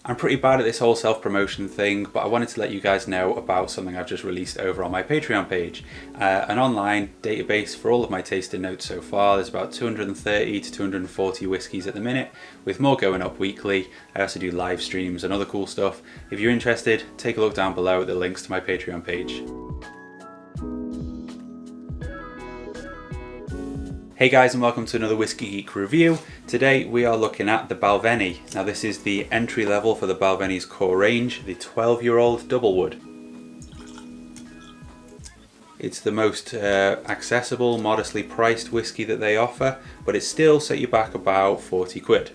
I'm pretty bad at this whole self-promotion thing, but I wanted to let you guys know about something I've just released over on my Patreon page. An online database for all of my tasting notes so far. There's about 230 to 240 whiskies at the minute, with more going up weekly. I also do live streams and other cool stuff. If you're interested, take a look down below at the links to my Patreon page. Hey guys, and welcome to another Whiskey Geek review. Today we are looking at the Balvenie. Now this is the entry level for the Balvenie's core range, the 12-year-old DoubleWood. It's the most accessible, modestly priced whiskey that they offer, but it still set you back about 40 quid.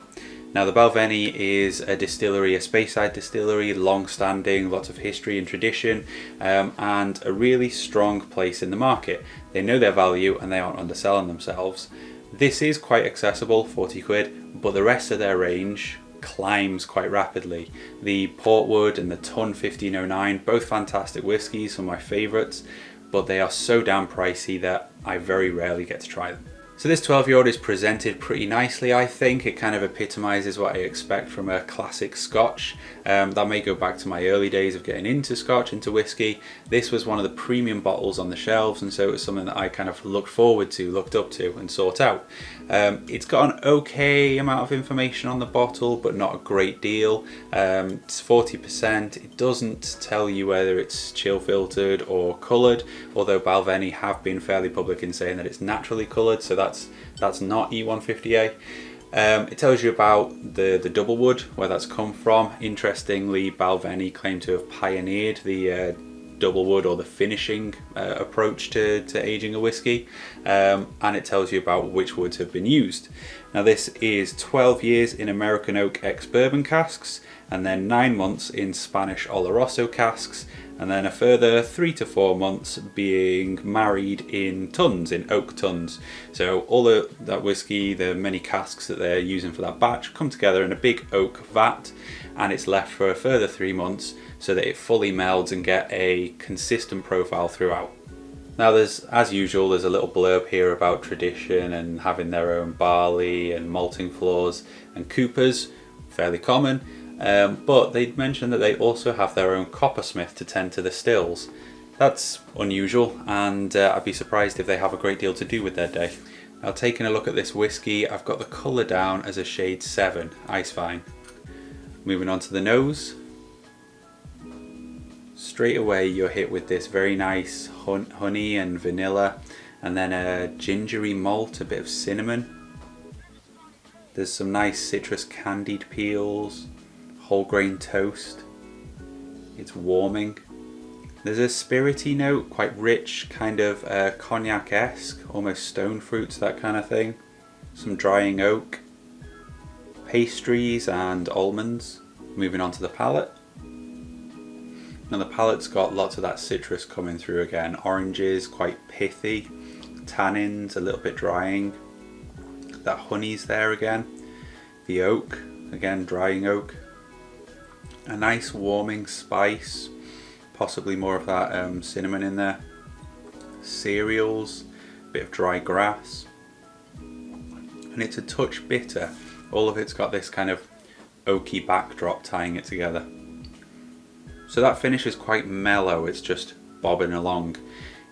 Now the Balvenie is a distillery, a Speyside distillery, long-standing, lots of history and tradition, and a really strong place in the market. They know their value and they aren't underselling themselves. This is quite accessible, 40 quid, but the rest of their range climbs quite rapidly. The Portwood and the Tun 1509, both fantastic whiskies, some of my favourites, but they are so damn pricey that I very rarely get to try them. So this 12-year-old is presented pretty nicely, I think. It kind of epitomises what I expect from a classic Scotch. That may go back to my early days of getting into Scotch, into whiskey. This was one of the premium bottles on the shelves, and so it was something that I kind of looked forward to, looked up to and sought out. It's got an okay amount of information on the bottle, but not a great deal. It's 40%. It doesn't tell you whether it's chill filtered or coloured, although Balvenie have been fairly public in saying that it's naturally coloured, so that's not E150A. It tells you about the DoubleWood, where that's come from. Interestingly, Balvenie claim to have pioneered the DoubleWood, or the finishing approach to aging a whiskey, and it tells you about which woods have been used. Now this is 12 years in American oak ex-bourbon casks, and then 9 months in Spanish Oloroso casks, and then a further 3 to 4 months being married in tuns, in oak tuns. So all that whiskey, the many casks that they're using for that batch, come together in a big oak vat, and it's left for a further 3 months so that it fully melds and get a consistent profile throughout. Now as usual, there's a little blurb here about tradition and having their own barley and malting floors and coopers, fairly common. But they mentioned that they also have their own coppersmith to tend to the stills. That's unusual, and I'd be surprised if they have a great deal to do with their day. Now taking a look at this whiskey, I've got the colour down as a shade 7, ice fine. Moving on to the nose. Straight away you're hit with this very nice honey and vanilla, and then a gingery malt, a bit of cinnamon. There's some nice citrus candied peels, whole grain toast. It's warming. There's a spirity note, quite rich, kind of cognac-esque, almost stone fruits, that kind of thing. Some drying oak, pastries and almonds. Moving on to the palate. Now the palate's got lots of that citrus coming through again. Oranges, quite pithy. Tannins, a little bit drying. That honey's there again. The oak, again drying oak. A nice warming spice, possibly more of that cinnamon in there. Cereals, a bit of dry grass. And it's a touch bitter. All of it's got this kind of oaky backdrop tying it together. So that finish is quite mellow, it's just bobbing along.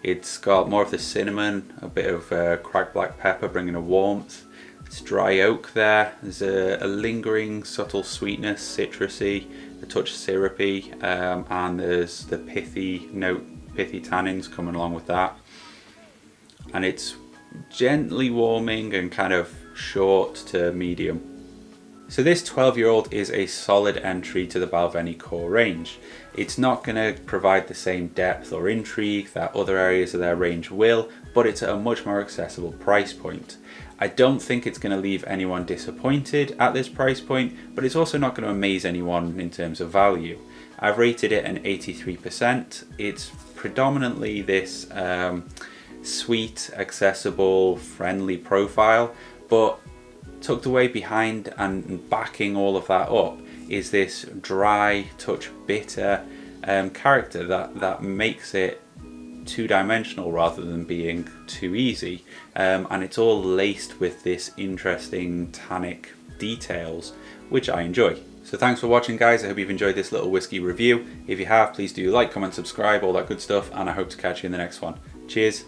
It's got more of the cinnamon, a bit of cracked black pepper bringing a warmth. It's dry oak there, there's a lingering subtle sweetness, citrusy, a touch syrupy, and there's the pithy note, pithy tannins coming along with that. And it's gently warming and kind of short to medium. So this 12-year-old is a solid entry to the Balvenie core range. It's not going to provide the same depth or intrigue that other areas of their range will, but it's at a much more accessible price point. I don't think it's going to leave anyone disappointed at this price point, but it's also not going to amaze anyone in terms of value. I've rated it an 83%. It's predominantly this sweet, accessible, friendly profile, but tucked away behind and backing all of that up is this dry, touch bitter character that makes it two-dimensional rather than being too easy, and it's all laced with this interesting tannic details, which I enjoy. So thanks for watching, guys. I hope you've enjoyed this little whiskey review. If you have, please do like, comment, subscribe, all that good stuff, and I hope to catch you in the next one. Cheers.